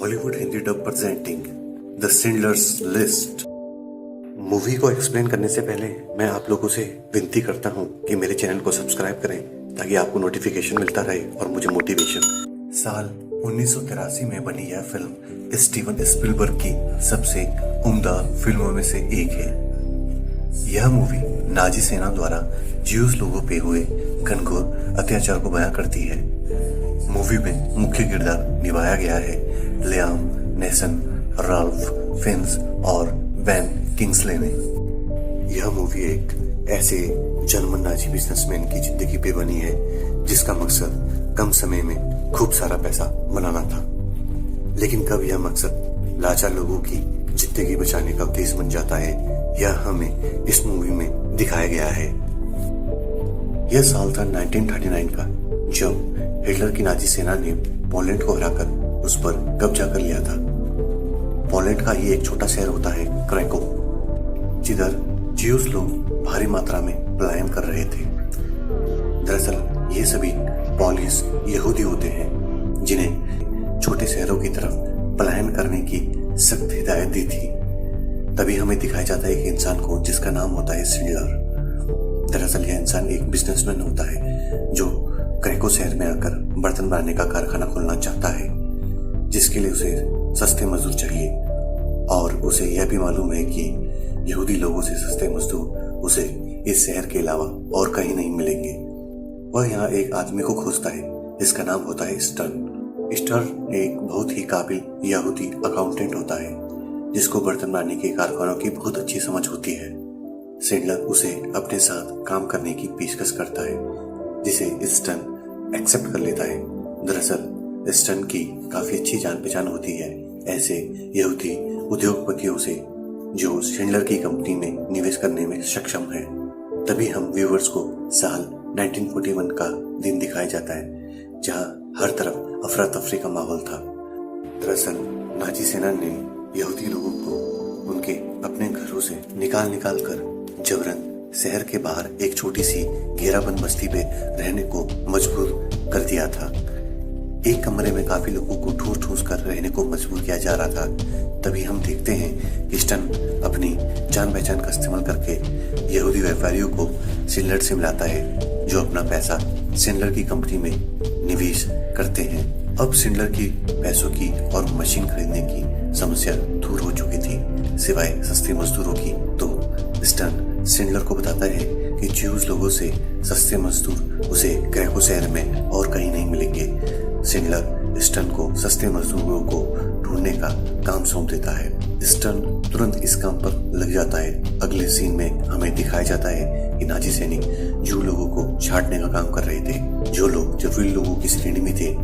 Hollywood Hindi dub presenting the Schindler's list. Movie को explain करने से पहले मैं आप लोगों से विनती करता हूँ कि मेरे चैनल को सब्सक्राइब करें ताकि आपको नोटिफिकेशन मिलता रहे और मुझे मोटिवेशन। साल 1983 में बनी यह फिल्म स्टीवन स्पिलबर्ग की सबसे उम्दा फिल्मों में से एक है। यह मूवी नाजी सेना द्वारा ज्यूस लोगों पे हुए घनघोर अत्याचार को बयां करती है। मूवी में मुख्य किरदार निभाया गया है लियाम नेसन, राल्फ फिन्स और बेन किंग्सले ने। यह मूवी एक ऐसे जर्मन नाजी बिजनेसमैन की जिंदगी पे बनी है जिसका मकसद कम समय में खूब सारा पैसा बनाना था, लेकिन कब यह मकसद लाचार लोगों की जिंदगी बचाने का उद्देश्य बन जाता है, यह हमें इस मूवी में दिखाया गया है। यह साल था 1939 का, जब हिटलर की नाजी सेना ने पोलैंड को हराकर उस पर कब्जा कर लिया था। पोलैंड का ही एक छोटा शहर होता है क्रैको, जिधर ज्यूस लोग भारी मात्रा में पलायन कर रहे थे। दरअसल ये सभी पॉलिश यहूदी होते हैं जिन्हें छोटे शहरों की तरफ पलायन करने की सख्त हिदायत दी थी। तभी हमें दिखाया जाता है एक इंसान को जिसका नाम होता है शिंडलर। दरअसल यह इंसान एक बिजनेसमैन होता है जो क्रैको शहर में आकर बर्तन बनाने का कारखाना खोलना चाहता है, जिसके लिए उसे सस्ते मजदूर चाहिए और उसे यह भी मालूम है कि यहूदी लोगों से सस्ते मजदूर उसे इस शहर के अलावा और कहीं नहीं मिलेंगे। वह यहाँ एक आदमी को खोजता है जिसका नाम होता है स्टर्न। स्टर्न एक बहुत ही काबिल यहूदी अकाउंटेंट होता है जिसको बर्तन बनाने के कारखानों की बहुत अच्छी समझ होती है। शिंडलर उसे अपने साथ काम करने की पेशकश करता है जिसे स्टर्न एक्सेप्ट कर लेता है। दरअसल स्टर्न की काफी अच्छी जान पहचान होती है ऐसे यहूदी उद्योगपतियों से जो शिंडलर की कंपनी में निवेश करने में सक्षम है। तभी हम व्यूअर्स को साल 1941 का दिन दिखाया जाता है जहां हर तरफ अफरा तफरी का माहौल था। दरअसल नाजी सेना ने यहूदी लोगों को उनके अपने घरों से निकाल कर जबरन शहर के बाहर एक छोटी सी घेराबंद बस्ती पे रहने को मजबूर कर दिया था। एक कमरे में काफी लोगों को ठूस कर रहने को मजबूर किया जा रहा था। तभी हम देखते हैं कि स्टर्न अपनी जान पहचान का इस्तेमाल करके यहूदी व्यापारियों को शिंडलर से मिलाता है जो अपना पैसा शिंडलर की कंपनी में निवेश करते हैं। अब शिंडलर की पैसों की और मशीन खरीदने की समस्या दूर हो चुकी थी, सिवाय सस्ते मजदूरों की। तो स्टर्न शिंडलर को बताता है कि ज्यूस लोगों से सस्ते मजदूर उसे क्रैको शहर में और कहीं नहीं मिलेंगे। शिंडलर स्टर्न को सस्ते मजदूरों को ढूंढने का काम सौंप देता है। स्टर्न तुरंत इस काम पर लग जाता है। अगले सीन में हमें दिखाया जाता है कि नाजी सैनिक ज्यू लोगों को छांटने का काम कर रहे थे। जो लोग जरूरी लोगों की श्रेणी में थे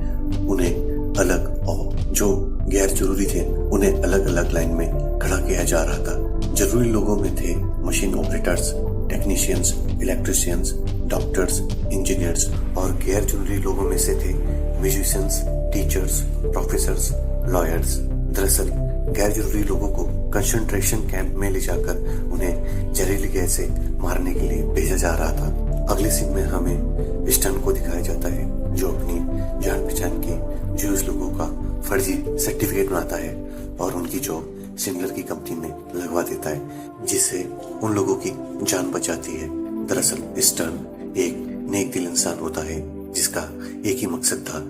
उन्हें अलग और जो गैर जरूरी थे उन्हें अलग अलग लाइन में खड़ा किया जा रहा था। जरूरी लोगों में थे machine operators, technicians, electricians, doctors, engineers और गैर जरूरी लोगों में से थे म्यूजिशियंस, टीचर्स, प्रोफेसर्स, लॉयर्स। दरअसल गैर जरूरी लोगों को कंसंट्रेशन कैंप में ले जाकर उन्हें जहरीली गैस से मारने के लिए भेजा जा रहा था। अगले सीन में हमें स्टर्न को दिखाया जाता है जो अपनी जान पहचान के ज्यूस लोगों का फर्जी सर्टिफिकेट बनाता है और उनकी जॉब शिंडलर की कंपनी में लगवा देता है, जिससे उन लोगों की जान बचाती है। दरअसल स्टर्न एक नेक दिल इंसान होता है जिसका एक ही मकसद था,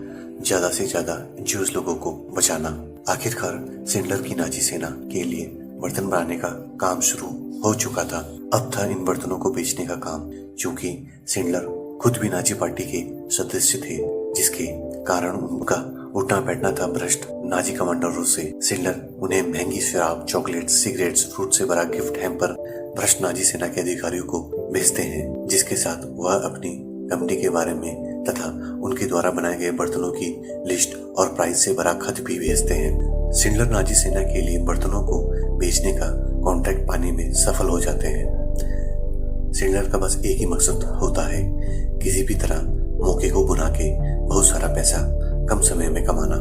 ज्यादा से ज्यादा ज्यूस लोगों को बचाना। आखिरकार शिंडलर की नाजी सेना के लिए बर्तन बनाने का काम शुरू हो चुका था। अब था इन बर्तनों को बेचने का काम, क्योंकि शिंडलर खुद भी नाजी पार्टी के सदस्य थे, जिसके कारण उनका उठना बैठना था भ्रष्ट नाजी कमांडरों से। शिंडलर उन्हें महंगी शराब, चॉकलेट, सिगरेट्स, फ्रूट से भरा गिफ्ट हैम्पर भ्रष्ट नाजी सेना के अधिकारियों को भेजते हैं, जिसके साथ वह अपनी कंपनी के बारे में तथा उनके द्वारा बनाए गए बर्तनों की लिस्ट और प्राइस से भरा खत भी भेजते हैं। शिंडलर नाजी सेना के लिए बर्तनों को बेचने का कॉन्ट्रैक्ट पाने में सफल हो जाते हैं। शिंडलर का बस एक ही मकसद होता है, किसी भी तरह मौके को बुना के बहुत सारा पैसा कम समय में कमाना।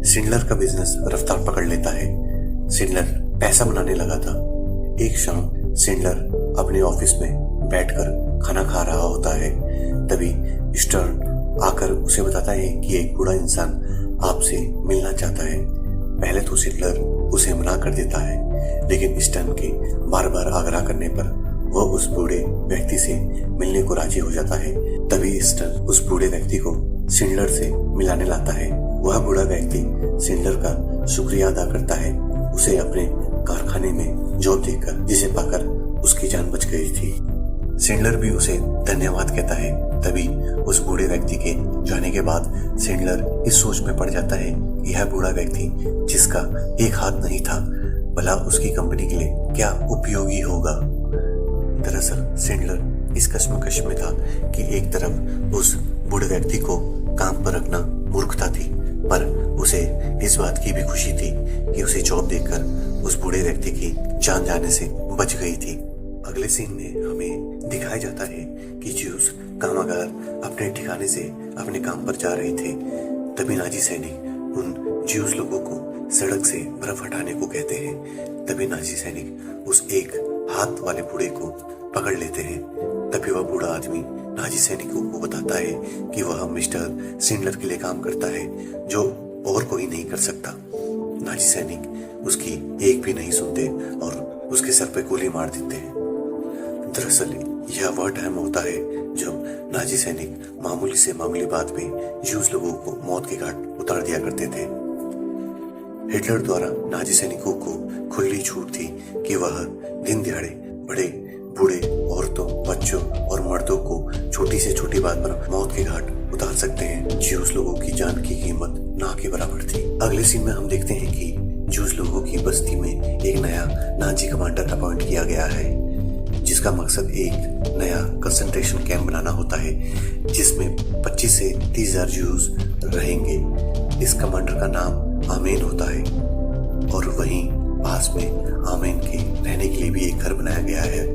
शिंडलर का बिजनेस रफ्तार पकड़ लेता है। शिंडलर पैसा बनाने लगा था। एक शाम शिंडलर अपने ऑफिस में बैठकर खाना खा रहा होता है। तभी स्टर्न आकर उसे बताता है कि एक बूढ़ा इंसान आपसे मिलना चाहता है। पहले तो सिंडलर उसे मना कर देता है, लेकिन स्टन के बार बार आग्रह करने पर वह उस बूढ़े व्यक्ति से मिलने को राजी हो जाता है। तभी स्टन उस बूढ़े व्यक्ति को सिंडलर से मिलाने लाता है। वह बूढ़ा व्यक्ति सिंडलर का शुक्रिया अदा करता है, उसे अपने कारखाने में जॉब देकर, जिसे पाकर उसकी जान बच गई थी। सिंडलर भी उसे धन्यवाद कहता है। तभी उस बूढ़े व्यक्ति के जाने के बाद सिंडलर इस सोच में पड़ जाता है कि यह बूढ़ा व्यक्ति जिसका एक हाथ नहीं था, भला उसकी कंपनी के लिए क्या उपयोगी होगा। दरअसल सिंडलर इस कश्मकश में था कि एक तरफ उस बूढ़े व्यक्ति को काम पर रखना मूर्खता थी, पर उसे इस बात की भी खुशी थी कि उसे जॉब देकर उस बूढ़े व्यक्ति की जान जाने से बच गई थी। अगले सीन में हमें दिखाया जाता है कि ज्यूस कामगार अपने ठिकाने से अपने काम पर जा रहे थे। तभी नाजी सैनिक उन ज्यूस लोगों को सड़क से बर्फ हटाने को कहते हैं। तभी नाजी सैनिक उस एक हाथ वाले बूढ़े को पकड़ लेते हैं। तभी वह बूढ़ा आदमी नाजी सैनिकों को बताता है कि वह मिस्टर सिंडलर के लिए काम करता है, जो और कोई नहीं कर सकता। नाजी सैनिक उसकी एक भी नहीं सुनते और उसके सर पे गोली मार देते हैं। दरअसल यह वह टाइम होता है जब नाजी सैनिक मामूली से मामूली बात पे ज्यूस लोगों को मौत के घाट उतार दिया करते थे। हिटलर द्वारा नाजी सैनिकों को खुली छूट थी कि वह दिन दिहाड़े बड़े बूढ़े, औरतों, बच्चों और मर्दों को छोटी से छोटी बात पर मौत के घाट उतार सकते हैं। ज्यूस लोगों की जान की कीमत ना के बराबर थी। अगले सीन में हम देखते हैं कि ज्यूस लोगों की बस्ती में एक नया नाजी कमांडर अपॉइंट किया गया है, जिसका मकसद एक नया कंसंट्रेशन कैंप बनाना होता है, जिसमें 25 से 30,000 ज्यूस रहेंगे। इस कमांडर का नाम आमेन होता है और वहीं पास में आमेन के रहने के लिए भी एक घर बनाया गया है।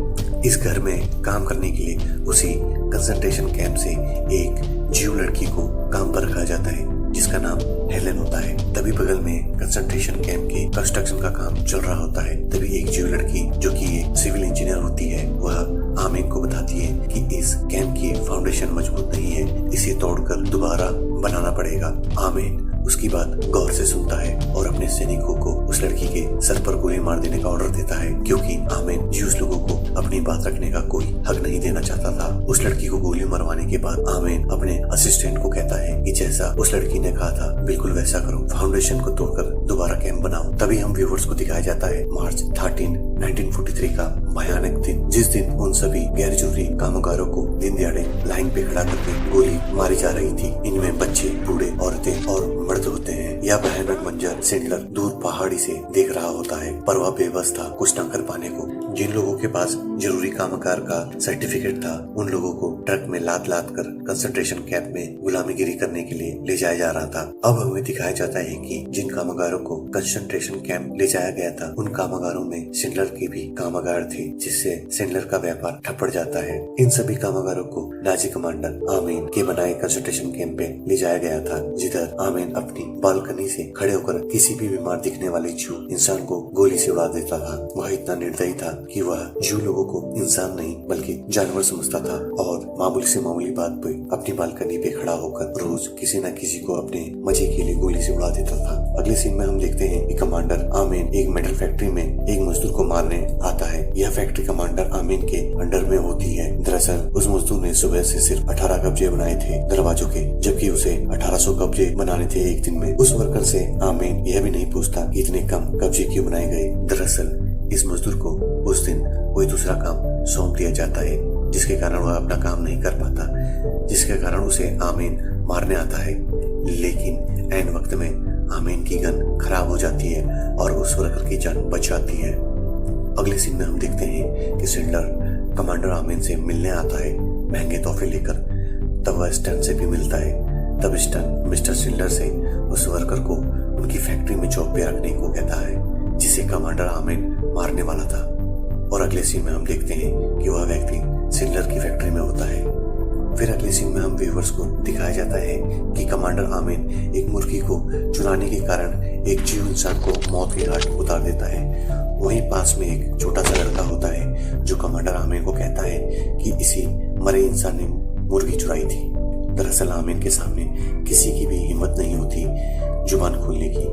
इस घर में काम करने के लिए उसी कंसंट्रेशन कैंप से एक ज्यू लड़की को काम पर रखा जाता है, जिसका नाम हेलेन होता है। तभी बगल में कंसंट्रेशन कैंप के कंस्ट्रक्शन का काम चल रहा होता है। तभी एक ज्यू लड़की जो कि एक सिविल इंजीनियर होती है, वह आमेन को बताती है कि इस कैंप की फाउंडेशन मजबूत नहीं है, इसे तोड़कर दोबारा बनाना पड़ेगा। आमेन उसकी बात गौर से सुनता है और अपने सैनिकों को उस लड़की के सर पर गोली मार देने का ऑर्डर देता है, क्योंकि आमेन ज्यूस लोगों को अपनी बात रखने का कोई हक नहीं देना चाहता था। उस लड़की को गोली मरवाने के बाद आमेन अपने असिस्टेंट को कहता है कि जैसा उस लड़की ने कहा था बिल्कुल वैसा करो, फाउंडेशन को तोड़कर दोबारा कैंप बनाओ। तभी हम व्यूअर्स को दिखाया जाता है मार्च 13, 1943 का भयानक दिन, जिस दिन उन सभी गैर जरूरी कामगारों को दिन दिहाड़े लाइन पे खड़ा करके गोली मारी जा रही थी। इनमें बच्चे, बूढ़े, औरतें और मर्द होते हैं। यह भयानक मंजर सिंडलर दूर पहाड़ी से देख रहा होता है, पर वह बेबस था कुछ न कर पाने को। जिन लोगों के पास जरूरी कामगार का सर्टिफिकेट था, उन लोगों को ट्रक में लाद लाद कर कंसंट्रेशन कैंप में गुलामीगिरी करने के लिए ले जाया जा रहा था। अब हमें दिखाया जाता है कि जिन कामगारों को कंसंट्रेशन कैंप ले जाया गया था, उन कामगारों में सिंडलर के भी कामगार थे, जिससे सिंडलर का व्यापार ठप पड़ जाता है। इन सभी कामगारों को नाजी कमांडर आमीन के बनाए कंसंट्रेशन कैंप पे ले जाया गया था, जिधर आमीन अपनी बालकनी से खड़े होकर किसी भी बीमार दिखने वाले ज्यू इंसान को गोली से उड़ा देता था। वह इतना निर्दयी था कि वह ज्यू लोगों को इंसान नहीं बल्कि जानवर समझता था और मामूली से मामूली बात पे अपनी बालकनी पे खड़ा होकर रोज किसी न किसी को अपने मजे के लिए गोली से उड़ा देता था। अगले सीन में हम देखते हैं कि कमांडर आमीन एक मेटल फैक्ट्री में एक मजदूर को मारने आता है। यह फैक्ट्री कमांडर आमीन के अंडर में होती है। दरअसल उस मजदूर ने सुबह से सिर्फ 18 कब्जे बनाए थे दरवाजों के, जबकि उसे 1800 कब्जे बनाने थे एक दिन में। उस वर्कर से आमीन यह भी नहीं पूछता कि इतने कम कब्जे क्यों बनाए गए। दरअसल इस मजदूर को उस दिन कोई दूसरा काम सौंप दिया जाता है, जिसके कारण वह अपना काम नहीं कर पाता, जिसके कारण उसे आमीन मारने आता है। लेकिन ऐन वक्त में आमीन की गन खराब हो जाती है और उस वर्कर की जान बच जाती है। अगले सीन में हम देखते हैं कि सिंडलर कमांडर आमीन से मिलने आता है महंगे तोहफे लेकर। तब वह स्टन से भी मिलता है। तब स्टन मिस्टर सिंडलर से उस वर्कर को उनकी फैक्ट्री में जॉब पे रखने को कहता है, जिसे कमांडर आमीन मारने वाला था। और अगले सीन में हम देखते हैं कि वह व्यक्ति सिंडलर की फैक्ट्री में होता है। फिर अगले सीन में हम व्यूअर्स को दिखाया जाता है कि कमांडर आमीन एक मुर्गी को चुराने के कारण एक जीव इंसान को मौत के घाट उतार देता है। वहीं पास में एक छोटा सा लड़का होता है जो कमांडर आमीन को कहता है कि इसी मरे इंसान ने मुर्गी चुराई थी। दरअसल आमीन के सामने किसी की भी हिम्मत नहीं होती जुबान खोलने की।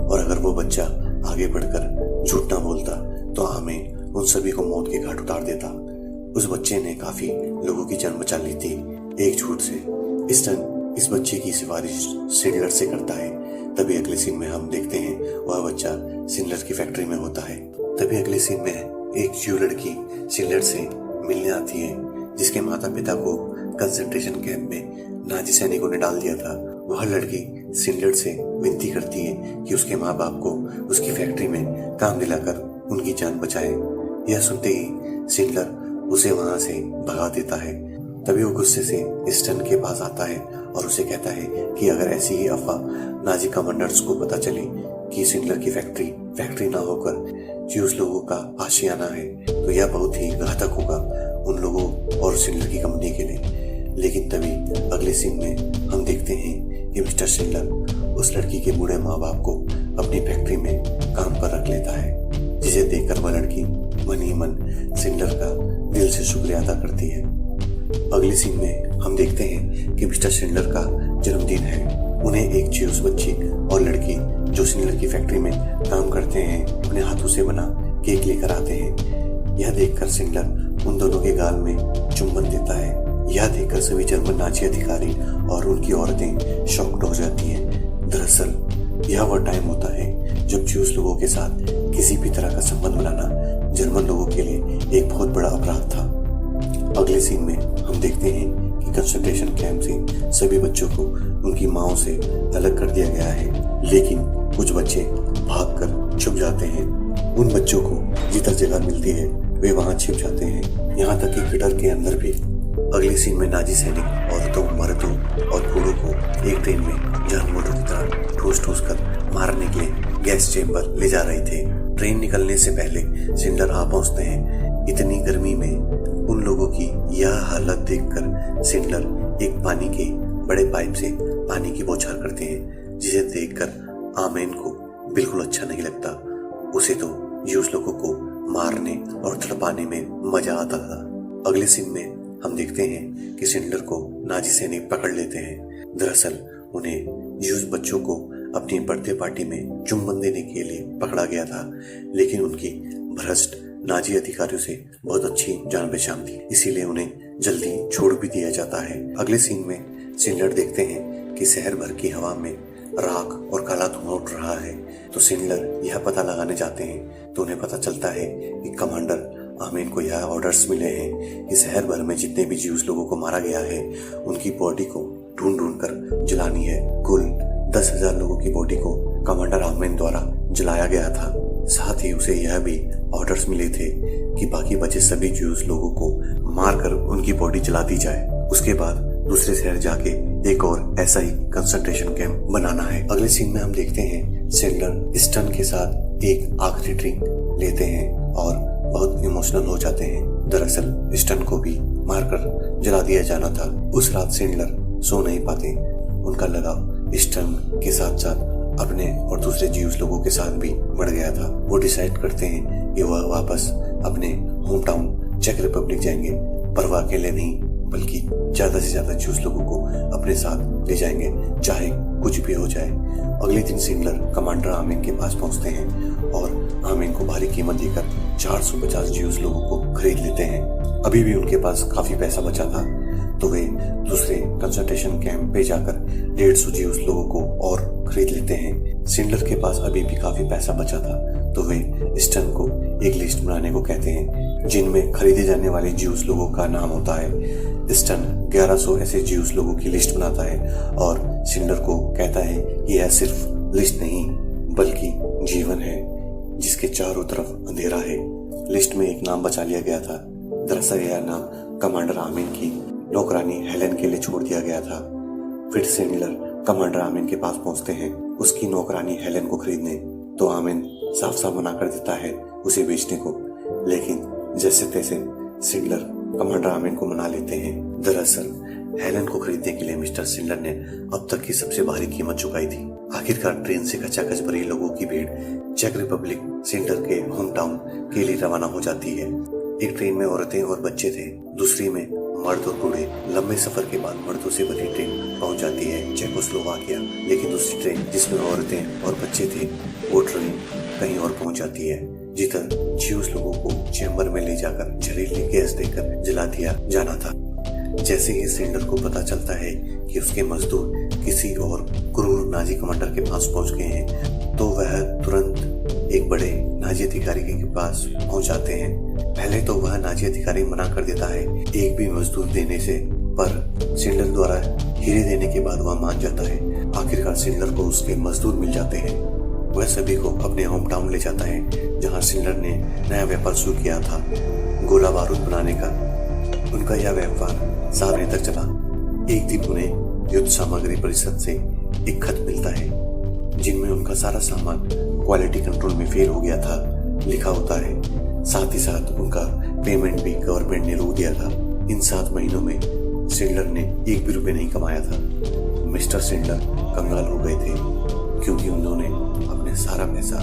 और अगर वो बच्चा आगे बढ़कर झूठ ना बोलता तो आमीन उन सभी को मौत के घाट उतार देता। उस बच्चे ने काफी लोगों की जान बचा ली थी एक झूठ से। इस बच्चे की सिफारिश सिंडलर से करता है। तभी अगले सीन में हम देखते हैं वह बच्चा सिंडलर की फैक्ट्री में होता है। तभी अगले सीन में एक जीव लड़की सिंडलर से मिलने आती है, जिसके माता पिता को कंसंट्रेशन कैंप में नाजी सैनिकों ने डाल दिया था। वह लड़की सिंडलर से विनती करती है कि उसके माँ बाप को उसकी फैक्ट्री में काम दिलाकर उनकी जान बचाए। यह सुनते ही सिंडलर उसे वहां से भगा देता है। तभी वो गुस्से से स्टन के पास आता है और उसे कहता है कि अगर ऐसी ही अफवाह नाजी कमांडर्स को पता चले कि सिंडलर की फैक्ट्री ना होकर ज्यूस लोगों का आशियाना है तो यह बहुत ही घातक होगा उन लोगों और सिंडलर की कंपनी के लिए। लेकिन तभी अगले सीन में हम देखते हैं कि मिस्टर सिंडलर उस लड़की के बूढ़े माँ बाप को अपनी फैक्ट्री में काम पर रख लेता है, जिसे देखकर वह लड़की मन ही मन सिंडलर का दिल से शुक्रिया अदा करती है। अगले सीन में हम देखते हैं कि मिस्टर सिंडलर का जन्मदिन है। उन्हें एक ज्यूस बच्ची और लड़की जो सिंडलर की फैक्ट्री में काम करते हैं अपने हाथों से बना केक लेकर आते हैं। यह देखकर सिंडलर उन दोनों के गाल में चुंबन देता है। यह देखकर सभी जर्मन नाजी अधिकारी और उनकी औरतें शॉक्ड हो जाती हैं। दरअसल यह वह टाइम होता है जब ज्यूस लोगों के साथ किसी भी तरह का संबंध बनाना जर्मन लोगों के लिए एक बहुत बड़ा अपराध था। अगले सीन में हम देखते हैं कि कंसंट्रेशन कैंप से सभी बच्चों को उनकी माओं से अलग कर दिया गया है, लेकिन कुछ बच्चे भागकर छुप जाते हैं। उन बच्चों को जिधर जगह मिलती है वे वहां छिप जाते हैं, यहाँ तक कि हिटलर के अंदर भी। अगले सीन में नाजी सैनिक औरतों, मर्दों और बूढ़ों को एक ट्रेन में जानवरों की तरह ठूस कर मारने के लिए गैस चेंबर ले जा रहे थे। ट्रेन निकलने से पहले सिंडलर आ पहुंचते हैं। इतनी गर्मी में उन लोगों की यह हालत देखकर सिंडलर एक पानी के बड़े पाइप से पानी की बौछार करते हैं, जिसे देखकर आमेन को बिल्कुल अच्छा नहीं लगता। उसे तो यूज लोगों को मारने और तड़पाने में मजा आता था। अगले सीन में हम देखते हैं कि सिंडलर को नाजी सैनिक पकड़ लेते हैं। दरअसल उन्हें यूज बच्चों को अपनी बर्थडे पार्टी में चुम्बन देने के लिए पकड़ा गया था, लेकिन उनकी भ्रष्ट नाजी अधिकारियों से बहुत अच्छी जान पहचान थी, इसीलिए उन्हें जल्दी छोड़ भी दिया जाता है। अगले सीन में सिंडलर देखते हैं कि शहर भर की हवा में राख और काला धुआं उठ रहा है, तो सिंडलर यह पता लगाने जाते हैं तो उन्हें पता चलता है कि कमांडर आमीन को यह ऑर्डर्स मिले हैं कि शहर भर में जितने भी ज्यूस लोगों को मारा गया है उनकी बॉडी को ढूंढ कर जलानी है। कुल 10,000 लोगों की बॉडी को कमांडर आमीन द्वारा जलाया गया था। साथ ही उसे यह भी ऑर्डर्स मिले थे कि बाकी बचे सभी ज्यूस लोगों को मारकर उनकी बॉडी जला दी जाए। उसके बाद दूसरे शहर जाके एक और ऐसा ही कंसंट्रेशन कैंप बनाना है। अगले सीन में हम देखते हैं सिंडलर स्टन के साथ एक आखिरी ड्रिंक लेते हैं और बहुत इमोशनल हो जाते हैं। दरअसल स्टन को भी मारकर जला दिया जाना था। उस रात सिंडलर सो नहीं पाते। उनका लगाव स्टन के साथ साथ अपने और दूसरे ज्यूस लोगों के साथ भी बढ़ गया था। वो डिसाइड करते हैं कि वह वापस अपने होम टाउन चेक रिपब्लिक जाएंगे, पर वह अकेले नहीं बल्कि ज्यादा से ज्यादा ज्यूस लोगों को अपने साथ ले जाएंगे, चाहे कुछ भी हो जाए। अगले दिन सिंडलर कमांडर आमीन के पास पहुंचते हैं और आमीन को भारी कीमत देकर 450 ज्यूस लोगों को खरीद लेते हैं। अभी भी उनके पास काफी पैसा बचा था, तो वे दूसरे कंसंट्रेशन कैंप पे जाकर 150 ज्यूस लोगों को और खरीद लेते हैं। सिंडलर के पास अभी भी काफी पैसा बचा था, तो वे स्टन को एक लिस्ट बनाने को कहते हैं जिनमें खरीदे जाने वाले ज्यूस लोगों का नाम होता है। स्टन 1100 ऐसे ज्यूस लोगों की लिस्ट बनाता है और सिंडलर को कहता है कि यह सिर्फ लिस्ट नहीं बल्कि जीवन है जिसके चारों तरफ अंधेरा है। लिस्ट में एक नाम बचा लिया गया था। दरअसल यह नाम कमांडर आमीन की नौकरानी हेलेन के लिए छोड़ दिया गया था। फिर सिंडलर कमांडर आमीन के पास पहुंचते हैं उसकी नौकरानी हेलेन को खरीदने, तो आमीन साफ साफ मना कर देता है उसे बेचने को, लेकिन जैसे तैसे सिंडलर कमांडर आमीन को मना लेते हैं। दरअसल हेलेन को खरीदने के लिए मिस्टर सिंडलर ने अब तक की सबसे भारी कीमत चुकाई थी। आखिरकार ट्रेन से खचाखच भरी लोगों की भीड़ चेक रिपब्लिक सिंडलर के होम टाउन के लिए रवाना हो जाती है। एक ट्रेन में औरतें और बच्चे थे, दूसरी में मर्द और बूढ़े। लंबे सफर के बाद मर्दों से भरी ट्रेन पहुंच जाती है चेकोस्लोवाकिया, लेकिन दूसरी ट्रेन जिसमें औरतें और बच्चे थे वो ट्रेन कहीं और पहुंच जाती है, जिधर ज्यूस लोगों को चैम्बर में ले जाकर जहरीली गैस देकर जला दिया जाना था। जैसे ही सिंडलर को पता चलता है कि उसके मजदूर किसी और क्रूर नाजी कमांडर के पास पहुंच गए हैं, तो वह तुरंत एक बड़े नाजी अधिकारी के पास पहुंच जाते हैं। पहले तो वह नाजी अधिकारी मना कर देता है एक भी मजदूर देने से, पर सिंडलर द्वारा हीरे देने के बाद वह मान जाता है। आखिरकार सिंडलर को उसके मजदूर मिल जाते हैं। वह सभी को अपने होम टाउन ले जाता है, जहाँ सिंडलर ने नया व्यापार शुरू किया था, गोला बारूद बनाने का। उनका यह व्यापार 7 महीने तक चला। एक दिन उन्हें युद्ध सामग्री परिषद से एक खत मिलता है, जिनमें उनका सारा सामान क्वालिटी कंट्रोल में फेल हो गया था लिखा होता है। साथ ही साथ उनका पेमेंट भी गवर्नमेंट ने रोक दिया था। इन 7 महीनों में सिंडलर ने 1 भी रुपये नहीं कमाया था। मिस्टर सिंडलर कंगाल हो गए थे, क्योंकि उन्होंने अपने सारा पैसा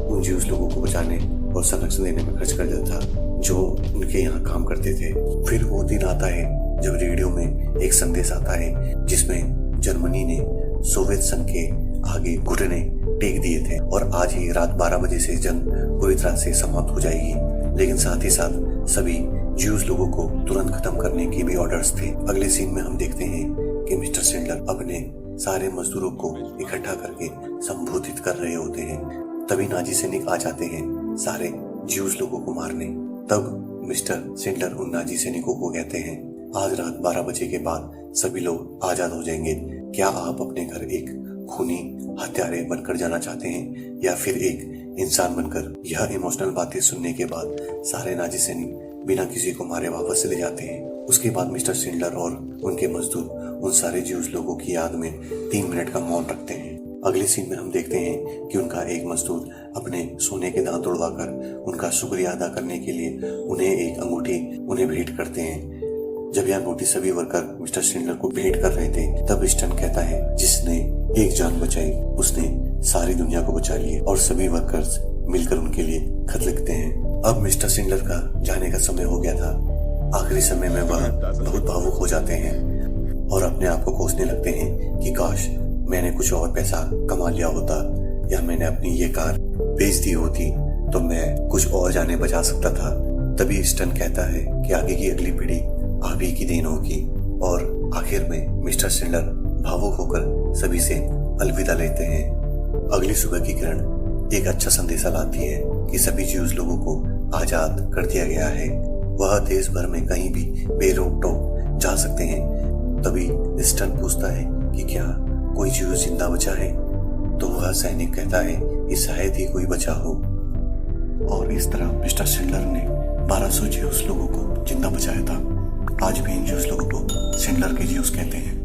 उन ज्यूस लोगों को बचाने और संरक्षण देने में खर्च कर दिया था जो उनके यहाँ काम करते थे। फिर वो दिन आता है जब रेडियो में एक संदेश आता है, जिसमें जर्मनी ने सोवियत संघ के आगे घुटने टेक दिए थे और आज ही रात 12 बजे से जंग पूरी तरह से समाप्त हो जाएगी। लेकिन साथ ही साथ सभी ज्यूस लोगों को तुरंत खत्म करने के भी ऑर्डर्स थे। अगले सीन में हम देखते हैं कि मिस्टर सिंडलर अपने सारे मजदूरों को इकट्ठा करके संबोधित कर रहे होते हैं। तभी नाजी सैनिक आ जाते हैं सारे ज्यूस लोगों को मारने। तब मिस्टर सिंडलर उन नाजी सैनिकों को कहते हैं, आज रात 12 बजे के बाद सभी लोग आजाद हो जाएंगे। क्या आप अपने घर एक खूनी हत्यारे बनकर जाना चाहते हैं या फिर एक इंसान बनकर? यह इमोशनल बातें सुनने के बाद सारे नाजी सैनिक बिना किसी को मारे वापस चले जाते हैं। उसके बाद मिस्टर सिंडलर और उनके मजदूर उन सारे ज्यूस लोगों की याद में 3 मिनट का मौन रखते हैं। अगले सीन में हम देखते हैं कि उनका एक मजदूर अपने सोने के दांत तोड़वाकर उनका शुक्रिया अदा करने के लिए उन्हें एक अंगूठी उन्हें भेंट करते हैं। जब यह अंगूठी सभी वर्कर मिस्टर सिंडलर को भेंट कर रहे थे, तब स्टन कहता है, जिसने एक जान बचाई उसने सारी दुनिया को बचा लिया। और सभी वर्कर्स मिलकर उनके लिए खत लिखते हैं। अब मिस्टर सिंडलर का जाने का समय हो गया था। आखिरी समय में वह बहुत भावुक हो जाते हैं और अपने आप को कोसने लगते हैं कि काश मैंने कुछ और पैसा कमा लिया होता, या मैंने अपनी ये कार बेच दी होती तो मैं कुछ और जाने बचा सकता था। तभी स्टन कहता है कि आगे की अगली पीढ़ी आप ही की देन होगी। और आखिर में मिस्टर सिंडलर भावुक होकर सभी से अलविदा लेते हैं। अगली सुबह की किरण एक अच्छा संदेशा लाती है कि सभी ज्यूस लोगों को आजाद कर दिया गया है। वह देश भर में कहीं भी बेरोक टोक जा सकते हैं। तभी स्टन पूछता है कि क्या कोई ज्यूस जिंदा बचा है? तो वह सैनिक कहता है कि शायद ही कोई बचा हो। और इस तरह मिस्टर सिंडलर ने 1200 ज्यूस लोगों को जिंदा बचाया था। आज भी इन ज्यूस लोगों को सिंडलर के ज्यूस कहते हैं।